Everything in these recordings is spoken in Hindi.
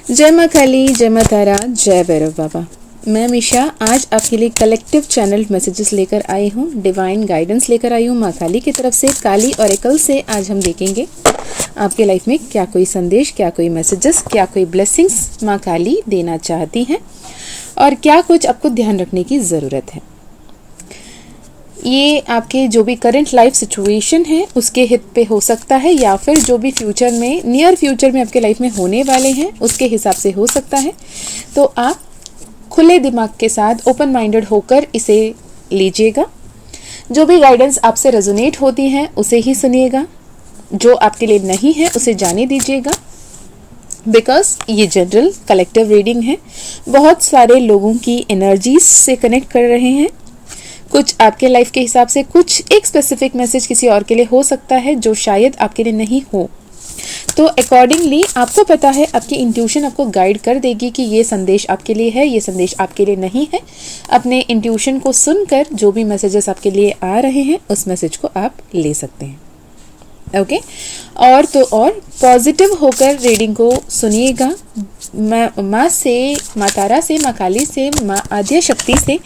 जय माँ काली, जय माँ तारा, जय भैरव बाबा। मैं मिशा आज आपके लिए कलेक्टिव चैनल मैसेजेस लेकर आई हूँ, डिवाइन गाइडेंस लेकर आई हूँ माँ काली की तरफ से। काली ऑरेकल से आज हम देखेंगे आपके लाइफ में क्या कोई संदेश, क्या कोई मैसेजेस, क्या कोई ब्लेसिंग्स माँ काली देना चाहती हैं और क्या कुछ आपको ध्यान रखने की ज़रूरत है। ये आपके जो भी करंट लाइफ सिचुएशन है उसके हित पे हो सकता है या फिर जो भी फ्यूचर में, नियर फ्यूचर में आपके लाइफ में होने वाले हैं उसके हिसाब से हो सकता है। तो आप खुले दिमाग के साथ ओपन माइंडेड होकर इसे लीजिएगा। जो भी गाइडेंस आपसे रेजोनेट होती हैं उसे ही सुनिएगा, जो आपके लिए नहीं है उसे जाने दीजिएगा। बिकॉज ये जनरल कलेक्टिव रीडिंग है, बहुत सारे लोगों की एनर्जीज से कनेक्ट कर रहे हैं। कुछ आपके लाइफ के हिसाब से, कुछ एक स्पेसिफिक मैसेज किसी और के लिए हो सकता है जो शायद आपके लिए नहीं हो। तो अकॉर्डिंगली आपको पता है, आपकी इंट्यूशन आपको गाइड कर देगी कि ये संदेश आपके लिए है, ये संदेश आपके लिए नहीं है। अपने इंट्यूशन को सुनकर जो भी मैसेजेस आपके लिए आ रहे हैं उस मैसेज को आप ले सकते हैं। ओके और तो और पॉजिटिव होकर रीडिंग को सुनिएगा। माँ से, माँ तारा से, माँ काली से, माँ आद्य शक्ति से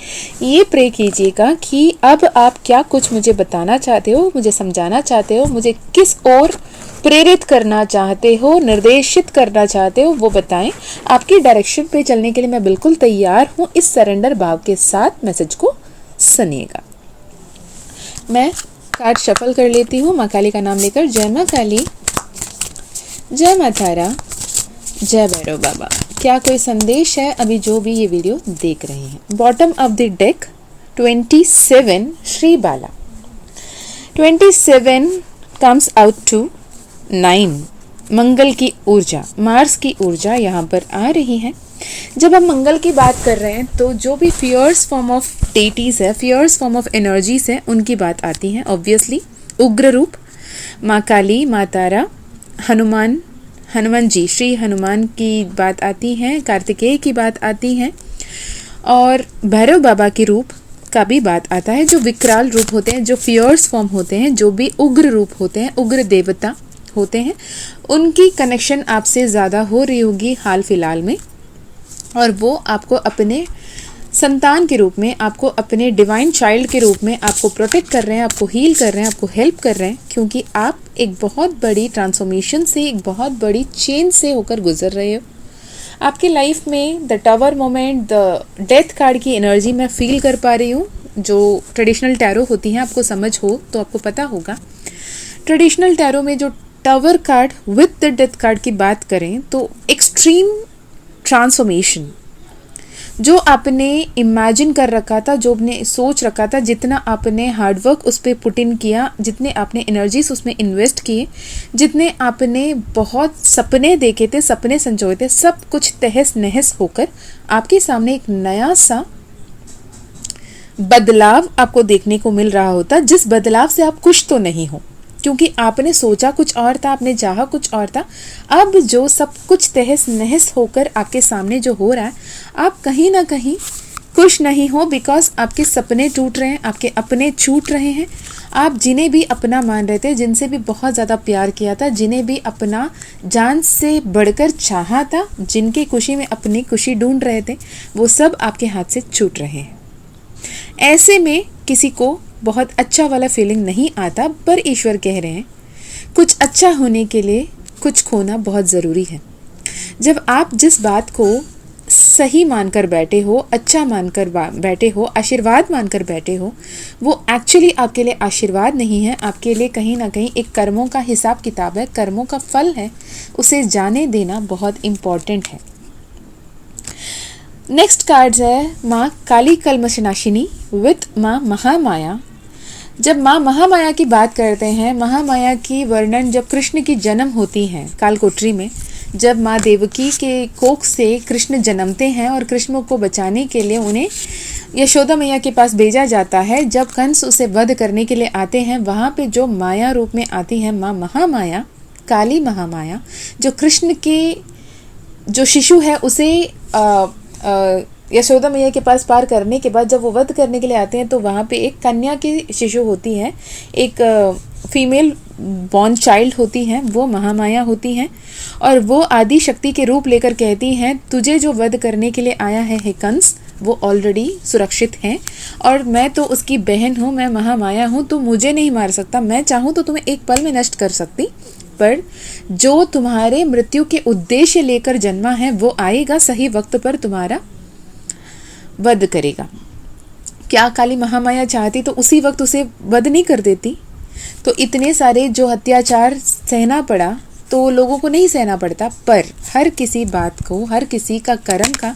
ये प्रे कीजिएगा कि अब आप क्या कुछ मुझे बताना चाहते हो, मुझे समझाना चाहते हो, मुझे किस ओर प्रेरित करना चाहते हो, निर्देशित करना चाहते हो, वो बताएं। आपकी डायरेक्शन पे चलने के लिए मैं बिल्कुल तैयार हूँ। इस सरेंडर भाव के साथ मैसेज को सुनिएगा। मैं कार्ड शफल कर लेती हूँ माँ काली का नाम लेकर। जय माँ काली, जय माँ तारा, जय भैरव बाबा। क्या कोई संदेश है अभी जो भी ये वीडियो देख रहे हैं। Bottom of the deck 27 Shri Bala. 27 comes out to 9। मंगल की ऊर्जा, मार्स की ऊर्जा यहाँ पर आ रही है। जब हम मंगल की बात कर रहे हैं तो जो भी फियर्स फॉर्म ऑफ डेटीज है, फियर्स फॉर्म ऑफ एनर्जीज है, उनकी बात आती है। ऑब्वियसली उग्र रूप, माँ काली, माँ तारा, हनुमान जी, श्री हनुमान की बात आती है, कार्तिकेय की बात आती है और भैरव बाबा की रूप का भी बात आता है। जो विकराल रूप होते हैं, जो फियर्स फॉर्म होते हैं, जो भी उग्र रूप होते हैं, उग्र देवता होते हैं, उनकी कनेक्शन आपसे ज़्यादा हो रही होगी हाल फिलहाल में। और वो आपको अपने संतान के रूप में, आपको अपने डिवाइन चाइल्ड के रूप में आपको प्रोटेक्ट कर रहे हैं, आपको हील कर रहे हैं, आपको हेल्प कर रहे हैं, क्योंकि आप एक बहुत बड़ी ट्रांसफॉर्मेशन से, एक बहुत बड़ी चेंज से होकर गुजर रहे हो। आपकी लाइफ में the tower moment, the death card की एनर्जी मैं फील कर पा रही हूँ। जो ट्रेडिशनल टैरो होती हैं, आपको समझ हो तो आपको पता होगा। ट्रेडिशनल टैरो में जो tower card with the death card की बात करें तो एक्सट्रीम ट्रांसफॉर्मेशन, जो आपने इमेजिन कर रखा था, जो आपने सोच रखा था, जितना आपने हार्डवर्क उस पर पुट इन किया, जितने आपने एनर्जीज उसमें इन्वेस्ट किए, जितने आपने बहुत सपने देखे थे, सपने संजोए थे, सब कुछ तहस नहस होकर आपके सामने एक नया सा बदलाव आपको देखने को मिल रहा होता, जिस बदलाव से आप खुश तो नहीं हो, क्योंकि आपने सोचा कुछ और था, आपने चाहा कुछ और था। अब जो सब कुछ तहस नहस होकर आपके सामने जो हो रहा है, आप कहीं ना कहीं खुश नहीं हो। बिकॉज आपके सपने टूट रहे हैं, आपके अपने छूट रहे हैं। आप जिन्हें भी अपना मान रहे थे, जिनसे भी बहुत ज़्यादा प्यार किया था, जिन्हें भी अपना जान से बढ़कर चाहा था, जिनकी खुशी में अपनी खुशी ढूंढ रहे थे, वो सब आपके हाथ से छूट रहे हैं। ऐसे में किसी को बहुत अच्छा वाला फीलिंग नहीं आता, पर ईश्वर कह रहे हैं कुछ अच्छा होने के लिए कुछ खोना बहुत ज़रूरी है। जब आप जिस बात को सही मानकर बैठे हो, अच्छा मानकर बैठे हो, आशीर्वाद मानकर बैठे हो, वो एक्चुअली आपके लिए आशीर्वाद नहीं है, आपके लिए कहीं ना कहीं एक कर्मों का हिसाब किताब है, कर्मों का फल है। उसे जाने देना बहुत इम्पॉर्टेंट है। नेक्स्ट कार्ड्स है माँ काली कल्मशनाशिनी विथ माँ महामाया। जब माँ महामाया की बात करते हैं, महामाया की वर्णन जब कृष्ण की जन्म होती है कालकोठरी में, जब माँ देवकी के कोख से कृष्ण जन्मते हैं और कृष्ण को बचाने के लिए उन्हें यशोदा मैया के पास भेजा जाता है, जब कंस उसे वध करने के लिए आते हैं, वहाँ पे जो माया रूप में आती है माँ महामाया, काली महामाया, जो कृष्ण के जो शिशु है उसे यशोदा मैया के पास पार करने के बाद जब वो वध करने के लिए आते हैं, तो वहाँ पे एक कन्या की शिशु होती है, एक फीमेल बॉर्न चाइल्ड होती हैं वो महामाया होती हैं, और वो आदि शक्ति के रूप लेकर कहती हैं तुझे जो वध करने के लिए आया है हे कंस, वो ऑलरेडी सुरक्षित हैं और मैं तो उसकी बहन हूँ, मैं महामाया हूँ, तो मुझे नहीं मार सकता। मैं चाहूँ तो तुम्हें एक पल में नष्ट कर सकती, पर जो तुम्हारे मृत्यु के उद्देश्य लेकर जन्मा है वो आएगा, सही वक्त पर तुम्हारा वध करेगा। क्या काली महामाया चाहती तो उसी वक्त उसे वध नहीं कर देती? तो इतने सारे जो अत्याचार सहना पड़ा तो लोगों को नहीं सहना पड़ता, पर हर किसी बात को, हर किसी का कर्म का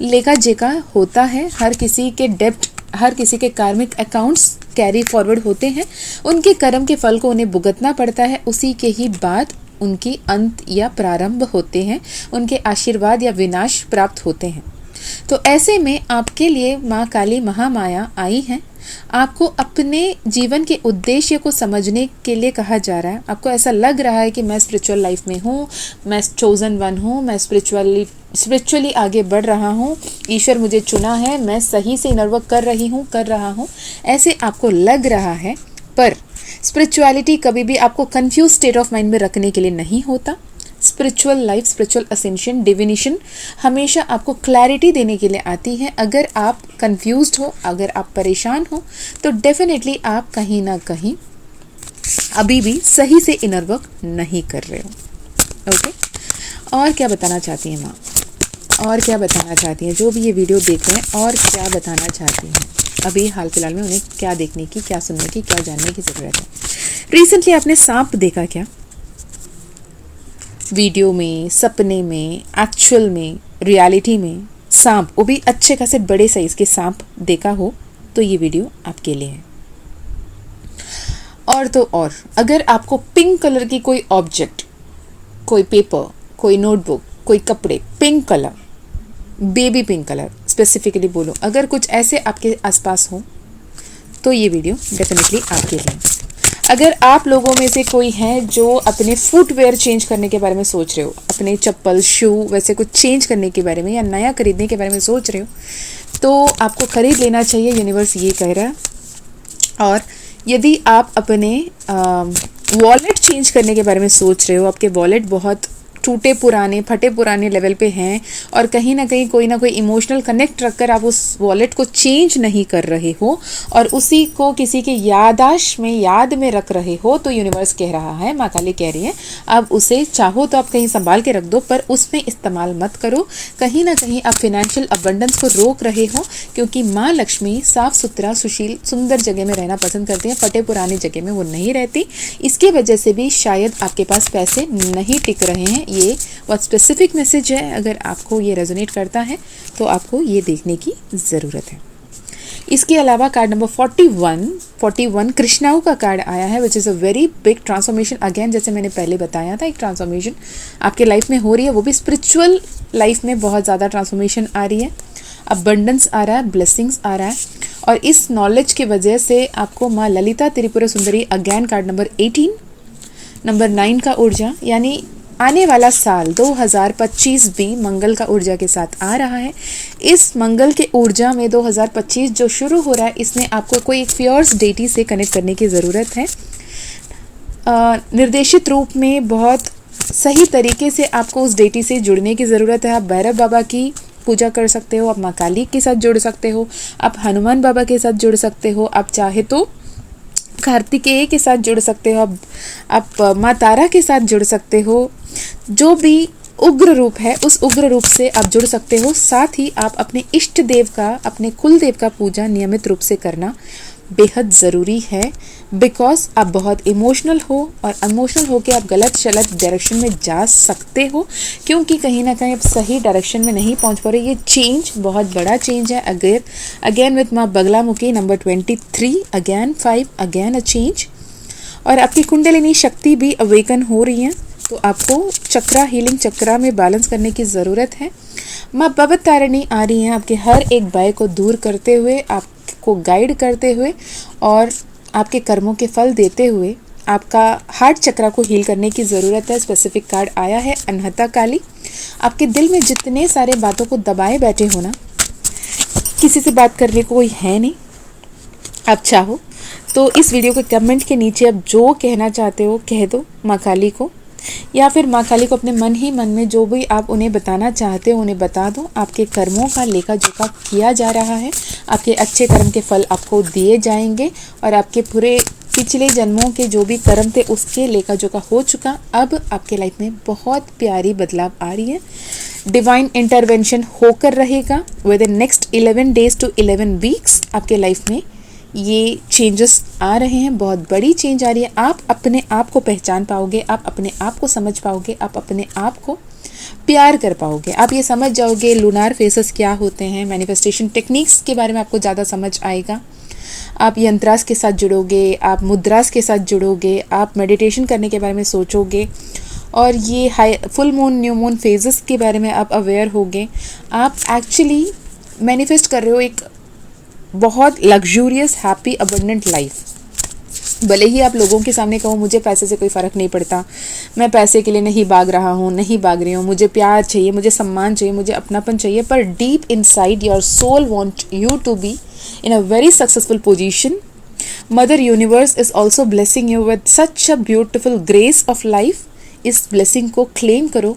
लेखा जोखा होता है, हर किसी के डेब्ट, हर किसी के कार्मिक अकाउंट्स कैरी फॉरवर्ड होते हैं, उनके कर्म के फल को उन्हें भुगतना पड़ता है, उसी के ही बाद उनकी अंत या प्रारंभ होते हैं, उनके आशीर्वाद या विनाश प्राप्त होते हैं। तो ऐसे में आपके लिए माँ काली महामाया आई हैं। आपको अपने जीवन के उद्देश्य को समझने के लिए कहा जा रहा है। आपको ऐसा लग रहा है कि मैं स्पिरिचुअल लाइफ में हूँ, मैं चोजन वन हूँ, मैं स्पिरिचुअली आगे बढ़ रहा हूँ, ईश्वर मुझे चुना है, मैं सही से इनर वर्क कर रहा हूँ, ऐसे आपको लग रहा है। पर स्पिरिचुअलिटी कभी भी आपको कंफ्यूज स्टेट ऑफ माइंड में रखने के लिए नहीं होता। Spiritual life, spiritual ascension, divination हमेशा आपको क्लैरिटी देने के लिए आती है। अगर आप कंफ्यूज्ड हो, अगर आप परेशान हो, तो डेफिनेटली आप कहीं ना कहीं अभी भी सही से इनर वर्क नहीं कर रहे हो। ओके, और क्या बताना चाहती हैं माँ, और क्या बताना चाहती हैं जो भी ये वीडियो देख रहे हैं, और क्या बताना चाहती हैं अभी हाल फिलहाल में उन्हें क्या देखने की, क्या सुनने की, क्या जानने की ज़रूरत है? रिसेंटली आपने सांप देखा क्या? वीडियो में, सपने में, एक्चुअल में, रियलिटी में सांप, वो भी अच्छे खासे बड़े साइज के सांप देखा हो तो ये वीडियो आपके लिए है। और तो और अगर आपको पिंक कलर की कोई ऑब्जेक्ट, कोई पेपर, कोई नोटबुक, कोई कपड़े, pink colour, baby pink colour specifically बोलो, अगर कुछ ऐसे आपके आसपास हो तो ये वीडियो डेफिनेटली आपके लिए। अगर आप लोगों में से कोई है जो अपने फुटवेयर चेंज करने के बारे में सोच रहे हो, अपने चप्पल, शू वैसे कुछ चेंज करने के बारे में या नया खरीदने के बारे में सोच रहे हो, तो आपको खरीद लेना चाहिए, यूनिवर्स ये कह रहा है। और यदि आप अपने वॉलेट चेंज करने के बारे में सोच रहे हो, आपके वॉलेट बहुत टूटे पुराने, फटे पुराने लेवल पे हैं और कहीं ना कहीं कोई ना कोई इमोशनल कनेक्ट रखकर आप उस वॉलेट को चेंज नहीं कर रहे हो और उसी को किसी के यादाश्त में, याद में रख रहे हो, तो यूनिवर्स कह रहा है, माँ काली कह रही है, अब उसे चाहो तो आप कहीं संभाल के रख दो, पर उसमें इस्तेमाल मत करो। कहीं ना कहीं आप फिनेंशियल अबंडेंस को रोक रहे हो, क्योंकि माँ लक्ष्मी साफ सुथरा, सुशील, सुंदर जगह में रहना पसंद करती हैं, फटे पुरानी जगह में वो नहीं रहती। इसकी वजह से भी शायद आपके पास पैसे नहीं टिक रहे हैं। ये बहुत स्पेसिफिक मैसेज है। अगर आपको ये रेजोनेट करता है तो आपको ये देखने की ज़रूरत है। इसके अलावा कार्ड नंबर 41 कृष्णाओं का कार्ड आया है, which is a very big transformation. Again जैसे मैंने पहले बताया था, एक ट्रांसफॉर्मेशन आपके लाइफ में हो रही है, वो भी स्पिरिचुअल लाइफ में बहुत ज़्यादा ट्रांसफॉर्मेशन आ रही है, अबंडेंस आ रहा है, ब्लेसिंग्स आ रहा है। और इस नॉलेज की वजह से आपको माँ Lalita Tripura Sundari, again card number 18, number 9 का ऊर्जा, यानी आने वाला साल 2025 भी मंगल का ऊर्जा के साथ आ रहा है। इस मंगल के ऊर्जा में 2025 जो शुरू हो रहा है, इसमें आपको कोई एक फियर्स डेटी से कनेक्ट करने की ज़रूरत है। निर्देशित रूप में बहुत सही तरीके से आपको उस डेटी से जुड़ने की ज़रूरत है। आप भैरव बाबा की पूजा कर सकते हो, आप माँ काली के साथ जुड़ सकते हो, आप हनुमान बाबा के साथ जुड़ सकते हो, आप चाहे तो कार्तिकेय के साथ जुड़ सकते हो, आप माँ तारा के साथ जुड़ सकते हो। जो भी उग्र रूप है, उस उग्र रूप से आप जुड़ सकते हो। साथ ही आप अपने इष्ट देव का, अपने कुल देव का पूजा नियमित रूप से करना बेहद ज़रूरी है, बिकॉज आप बहुत इमोशनल हो और इमोशनल होकर आप गलत डायरेक्शन में जा सकते हो, क्योंकि कहीं ना कहीं आप सही डायरेक्शन में नहीं पहुंच पा रहे। ये चेंज बहुत बड़ा चेंज है। अगेन विथ माँ Baglamukhi number 23, again 5, again a change. और आपकी कुंडलिनी शक्ति भी अवेकन हो रही है, तो आपको चक्रा, हीलिंग चक्रा में बैलेंस करने की ज़रूरत है। माँ भवत तारिणी आ रही हैं आपके हर एक भय को दूर करते हुए, आपको गाइड करते हुए और आपके कर्मों के फल देते हुए आपका हार्ट चक्रा को हील करने की ज़रूरत है। स्पेसिफिक कार्ड आया है अनहता काली। आपके दिल में जितने सारे बातों को दबाए बैठे हो ना, किसी से बात करने को कोई है नहीं, आप चाहो तो इस वीडियो के कमेंट के नीचे अब जो कहना चाहते हो कह दो माँ काली को, या फिर माँ काली को अपने मन ही मन में जो भी आप उन्हें बताना चाहते हो उन्हें बता दो। आपके कर्मों का लेखा जोखा किया जा रहा है, आपके अच्छे कर्म के फल आपको दिए जाएंगे और आपके पूरे पिछले जन्मों के जो भी कर्म थे उसके लेखा जोखा हो चुका। अब आपके लाइफ में बहुत प्यारी बदलाव आ रही है, डिवाइन इंटरवेंशन होकर रहेगा। Within next 11 days to 11 weeks आपके लाइफ में ये चेंजेस आ रहे हैं, बहुत बड़ी चेंज आ रही है। आप अपने आप को पहचान पाओगे, आप अपने आप को समझ पाओगे, आप अपने आप को प्यार कर पाओगे। आप ये समझ जाओगे लूनार फेसेस क्या होते हैं, मैनिफेस्टेशन टेक्निक्स के बारे में आपको ज़्यादा समझ आएगा। आप यंत्रास के साथ जुड़ोगे, आप मुद्रास के साथ जुड़ोगे, आप मेडिटेशन करने के बारे में सोचोगे और ये high full moon new moon phases के बारे में आप अवेयर होगे। आप एक्चुअली मैनिफेस्ट कर रहे हो एक बहुत लग्जूरियस हैप्पी अबंडेंट लाइफ। भले ही आप लोगों के सामने कहो मुझे पैसे से कोई फ़र्क नहीं पड़ता, मैं पैसे के लिए नहीं भाग रहा हूँ, नहीं भाग रही हूँ, मुझे प्यार चाहिए, मुझे सम्मान चाहिए, मुझे अपनापन चाहिए, पर deep inside your soul want you to be in a very successful position. Mother Universe is also blessing you with such a beautiful grace of life. इस ब्लेसिंग को क्लेम करो।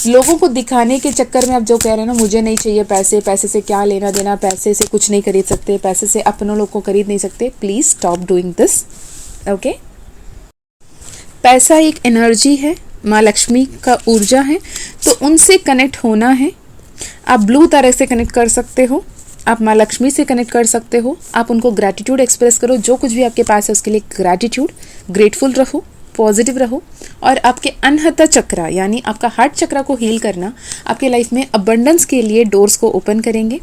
लोगों को दिखाने के चक्कर में आप जो कह रहे हैं ना मुझे नहीं चाहिए पैसे, पैसे से क्या लेना देना, पैसे से कुछ नहीं खरीद सकते, पैसे से अपनों लोग को खरीद नहीं सकते, please stop doing this. Okay, पैसा एक एनर्जी है, माँ लक्ष्मी का ऊर्जा है, तो उनसे कनेक्ट होना है। आप ब्लू तारे से कनेक्ट कर सकते हो, आप माँ लक्ष्मी से कनेक्ट कर सकते हो। आप उनको ग्रैटिट्यूड एक्सप्रेस करो, जो कुछ भी आपके पास है उसके लिए ग्रैटिट्यूड, ग्रेटफुल रहो, पॉजिटिव रहो। और आपके अनहता चक्रा यानी आपका हार्ट चक्रा को हील करना आपके लाइफ में अबंडेंस के लिए डोर्स को ओपन करेंगे।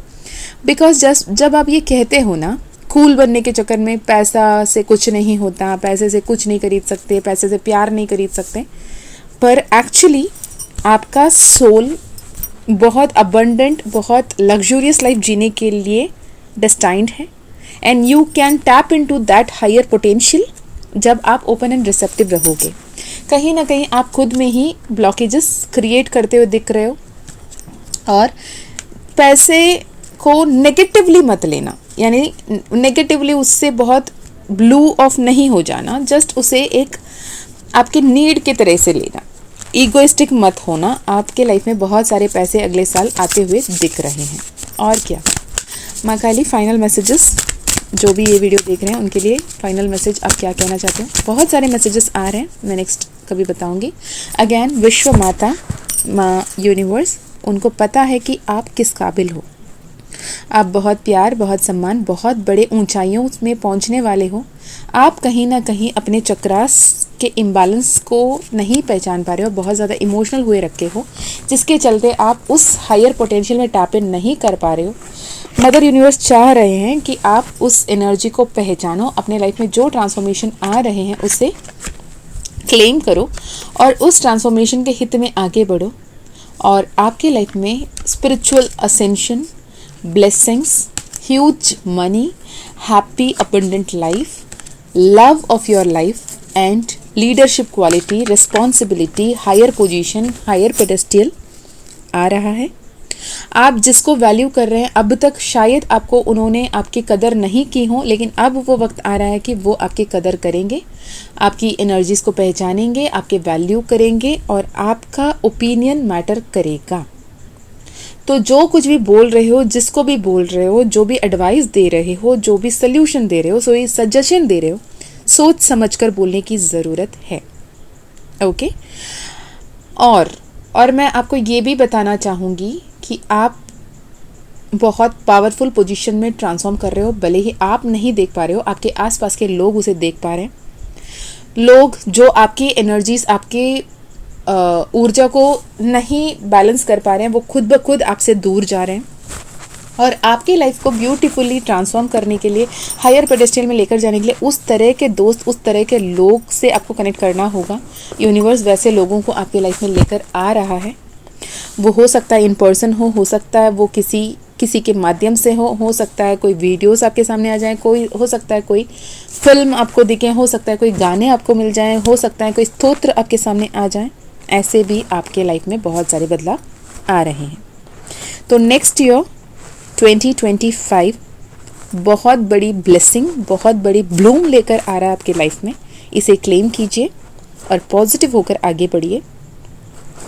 बिकॉज जब आप ये कहते हो ना कूल बनने के चक्कर में पैसा से कुछ नहीं होता, पैसे से कुछ नहीं खरीद सकते, पैसे से प्यार नहीं खरीद सकते, पर एक्चुअली आपका सोल बहुत अबंडेंट, बहुत लग्जूरियस लाइफ जीने के लिए डेस्टाइंड है। And you can tap into that higher potential जब आप ओपन एंड रिसेप्टिव रहोगे। कहीं ना कहीं आप खुद में ही ब्लॉकेजेस क्रिएट करते हुए दिख रहे हो। और पैसे को नेगेटिवली मत लेना, यानी नेगेटिवली उससे बहुत ब्लू ऑफ नहीं हो जाना, जस्ट उसे एक आपके नीड के तरह से लेना। ईगोइस्टिक मत होना। आपके लाइफ में बहुत सारे पैसे अगले साल आते हुए दिख रहे हैं। और क्या माँ काली, फाइनल मैसेजेस जो भी ये वीडियो देख रहे हैं उनके लिए फाइनल मैसेज आप क्या कहना चाहते हो? बहुत सारे मैसेजेस आ रहे हैं, मैं नेक्स्ट कभी बताऊंगी। अगेन विश्व माता, माँ यूनिवर्स, उनको पता है कि आप किस काबिल हो। आप बहुत प्यार, बहुत सम्मान, बहुत बड़े ऊंचाइयों में पहुंचने वाले हो। आप कहीं ना कहीं अपने चक्रास के इम्बैलेंस को नहीं पहचान पा रहे हो, बहुत ज़्यादा इमोशनल हुए रखे हो, जिसके चलते आप उस हायर पोटेंशियल में टैप इन नहीं कर पा रहे हो। मदर यूनिवर्स चाह रहे हैं कि आप उस एनर्जी को पहचानो, अपने लाइफ में जो ट्रांसफॉर्मेशन आ रहे हैं उसे क्लेम करो और उस ट्रांसफॉर्मेशन के हित में आगे बढ़ो। और आपके लाइफ में spiritual ascension, blessings, huge money, happy abundant life, love of your life and leadership quality, responsibility, higher position, higher pedestal आ रहा है। आप जिसको वैल्यू कर रहे हैं अब तक शायद आपको उन्होंने आपकी कदर नहीं की हो, लेकिन अब वो वक्त आ रहा है कि वो आपकी कदर करेंगे, आपकी एनर्जीज को पहचानेंगे, आपके वैल्यू करेंगे और आपका ओपिनियन मैटर करेगा। तो जो कुछ भी बोल रहे हो, जिसको भी बोल रहे हो, जो भी एडवाइस दे रहे हो, जो भी सल्यूशन दे रहे हो, सो ये सजेशन दे रहे हो, सोच समझकर बोलने की ज़रूरत है। ओके। और मैं आपको ये भी बताना चाहूँगी कि आप बहुत पावरफुल पोजीशन में ट्रांसफॉर्म कर रहे हो। भले ही आप नहीं देख पा रहे हो, आपके आसपास के लोग उसे देख पा रहे हैं। लोग जो आपकी एनर्जीज, आपके ऊर्जा को नहीं बैलेंस कर पा रहे हैं, वो खुद ब खुद आपसे दूर जा रहे हैं। और आपकी लाइफ को ब्यूटीफुली ट्रांसफॉर्म करने के लिए, हायर पेडेस्टल में लेकर जाने के लिए उस तरह के दोस्त, उस तरह के लोग से आपको कनेक्ट करना होगा। यूनिवर्स वैसे लोगों को आपकी लाइफ में लेकर आ रहा है। वो हो सकता है इन पर्सन हो सकता है वो किसी के माध्यम से हो सकता है कोई वीडियोस आपके सामने आ जाए, कोई हो सकता है कोई फिल्म आपको दिखे, हो सकता है कोई गाने आपको मिल जाएं, हो सकता है कोई स्तोत्र आपके सामने आ जाए। ऐसे भी आपके लाइफ में बहुत सारे बदलाव आ रहे हैं। तो नेक्स्ट ईयर 2025 बहुत बड़ी ब्लेसिंग, बहुत बड़ी ब्लूम लेकर आ रहा है आपके लाइफ में। इसे क्लेम कीजिए और पॉजिटिव होकर आगे बढ़िए।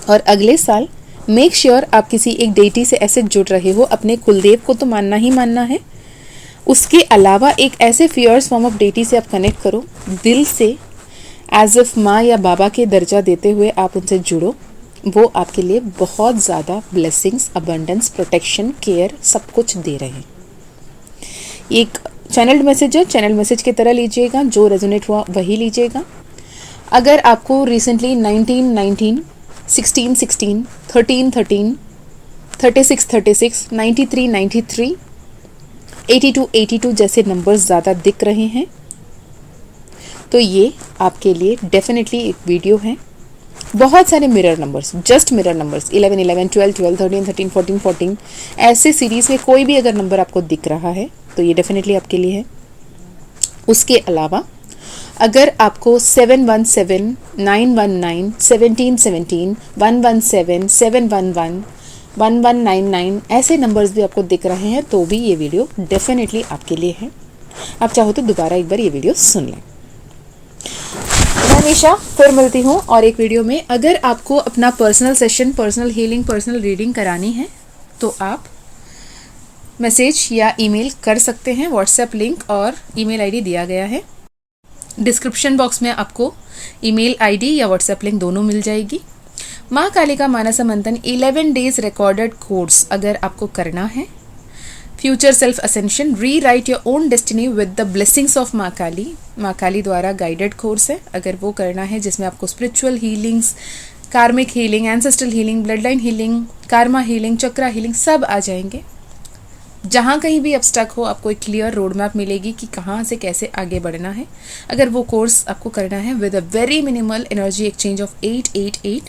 और अगले साल मेक श्योर आप किसी एक डेटी से ऐसे जुड़ रहे हो, अपने कुलदेव को तो मानना ही मानना है, उसके अलावा एक ऐसे फियर्स फॉर्म ऑफ डेटी से आप कनेक्ट करो, दिल से एज इफ माँ या बाबा के दर्जा देते हुए आप उनसे जुड़ो। वो आपके लिए बहुत ज़्यादा ब्लेसिंग्स, अबंडेंस, प्रोटेक्शन, केयर सब कुछ दे रहे हैं। एक चैनल्ड मैसेज है, चैनल मैसेज की तरह लीजिएगा, जो रेजोनेट हुआ वही लीजिएगा। अगर आपको रिसेंटली 19-19, 16-16, 13-13, 36-36, 93-93, 82-82 जैसे नंबर्स ज़्यादा दिख रहे हैं तो ये आपके लिए डेफिनेटली एक वीडियो है। बहुत सारे mirror numbers, just mirror numbers 11-11, 12-12, 13-13, 14-14 ऐसे सीरीज़ में कोई भी अगर नंबर आपको दिख रहा है तो ये डेफिनेटली आपके लिए है। उसके अलावा अगर आपको 717, 919, 1717, 117, 711, 1199 ऐसे नंबर्स भी आपको दिख रहे हैं तो भी ये वीडियो डेफिनेटली आपके लिए है। आप चाहो तो दोबारा एक बार ये वीडियो सुन लें। मैं हमेशा फिर मिलती हूँ और एक वीडियो में। अगर आपको अपना personal session, personal healing, personal reading करानी है तो आप मैसेज या ईमेल कर सकते हैं। व्हाट्सएप लिंक और ईमेल आईडी दिया गया है। डिस्क्रिप्शन बॉक्स में आपको ईमेल आईडी या व्हाट्सएप लिंक दोनों मिल जाएगी। माँ काली का मानस मंथन 11 डेज रिकॉर्डेड कोर्स अगर आपको करना है, फ्यूचर सेल्फ असेंशन, री right your own destiny with the blessings of माँ काली द्वारा गाइडेड कोर्स है। अगर वो करना है जिसमें आपको spiritual healings, karmic healing, ancestral healing, blood line healing, karma healing, chakra healing सब आ जाएंगे। जहाँ कहीं भी आप स्टक हो आपको एक क्लियर रोड मैप मिलेगी कि कहाँ से कैसे आगे बढ़ना है। अगर वो कोर्स आपको करना है with a very minimal energy exchange of 888,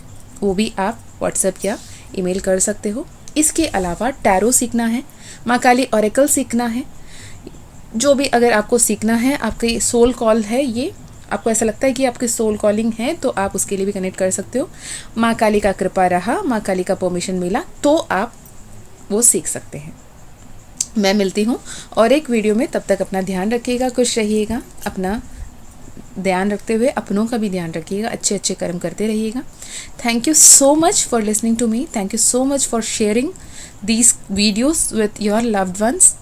वो भी आप व्हाट्सएप या ईमेल कर सकते हो। इसके अलावा टैरो सीखना है, माँ काली ऑरेकल सीखना है, जो भी अगर आपको सीखना है, आपके सोल कॉल है, ये आपको ऐसा लगता है कि आपकी सोल कॉलिंग है तो आप उसके लिए भी कनेक्ट कर सकते हो। माँ काली का कृपा रहा, माँ काली का परमिशन मिला तो आप वो सीख सकते हैं। मैं मिलती हूँ और एक वीडियो में। तब तक अपना ध्यान रखिएगा, खुश रहिएगा, अपना ध्यान रखते हुए अपनों का भी ध्यान रखिएगा, अच्छे अच्छे कर्म करते रहिएगा। Thank you so much for listening to me, thank you so much for sharing these videos with your loved ones.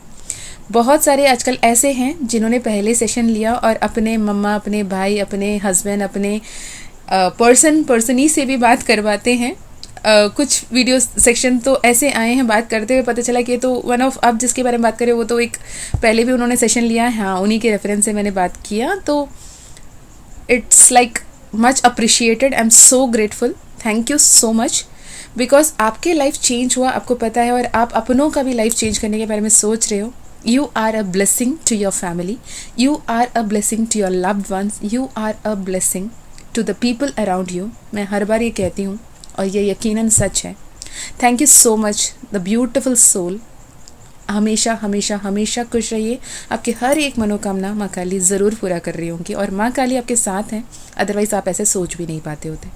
बहुत सारे आजकल ऐसे हैं जिन्होंने पहले सेशन लिया और अपने मम्मा, अपने भाई, अपने हस्बैंड, अपने पर्सनी से भी बात करवाते हैं। कुछ वीडियो सेक्शन तो ऐसे आए हैं बात करते हुए, पता चला कि ये तो वन ऑफ, अब जिसके बारे में बात करें वो तो एक पहले भी उन्होंने सेशन लिया है, हाँ उन्हीं के रेफरेंस से मैंने बात किया। तो it's like much appreciated, I am so grateful, thank you so much. Because आपके लाइफ चेंज हुआ, आपको पता है, और आप अपनों का भी लाइफ चेंज करने के बारे में सोच रहे हो। You are a blessing to your family, you are a blessing to your loved ones, you are a blessing to the people around you. मैं हर बार ये कहती हूँ और ये यकीनन सच है। Thank you so much the beautiful soul. हमेशा हमेशा हमेशा खुश रहिए। आपकी हर एक मनोकामना माँ काली ज़रूर पूरा कर रही होंगी और माँ काली आपके साथ हैं, अदरवाइज़ आप ऐसे सोच भी नहीं पाते होते।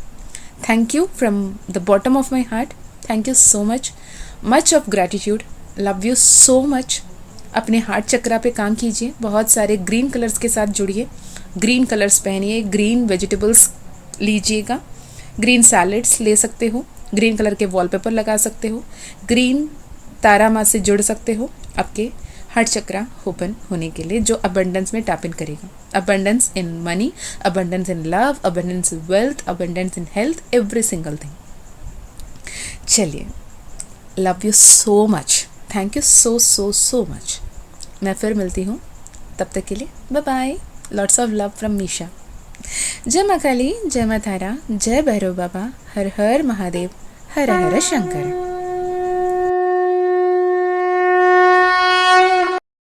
Thank you from the bottom of my heart, thank you so much, much of gratitude, love you so much. अपने हार्ट चक्रा पे काम कीजिए, बहुत सारे ग्रीन कलर्स के साथ जुड़िए, ग्रीन कलर्स पहनिए, ग्रीन वेजिटेबल्स लीजिएगा, ग्रीन सैलेड्स ले सकते हो, ग्रीन कलर के वॉलपेपर लगा सकते हो, ग्रीन तारा माँ से जुड़ सकते हो आपके हार्ट चक्रा ओपन होने के लिए, जो अबंडेंस में टैप इन करेगा। Abundance in money, abundance in love, abundance in wealth, abundance in health, every single thing. चलिए, love you so much, thank you so so so much. मैं फिर मिलती हूँ, तब तक के लिए bye bye, lots of love from Misha. जय माँ काली, जय माँ तारा, जय भैरव बाबा, हर हर महादेव, हर हर शंकर।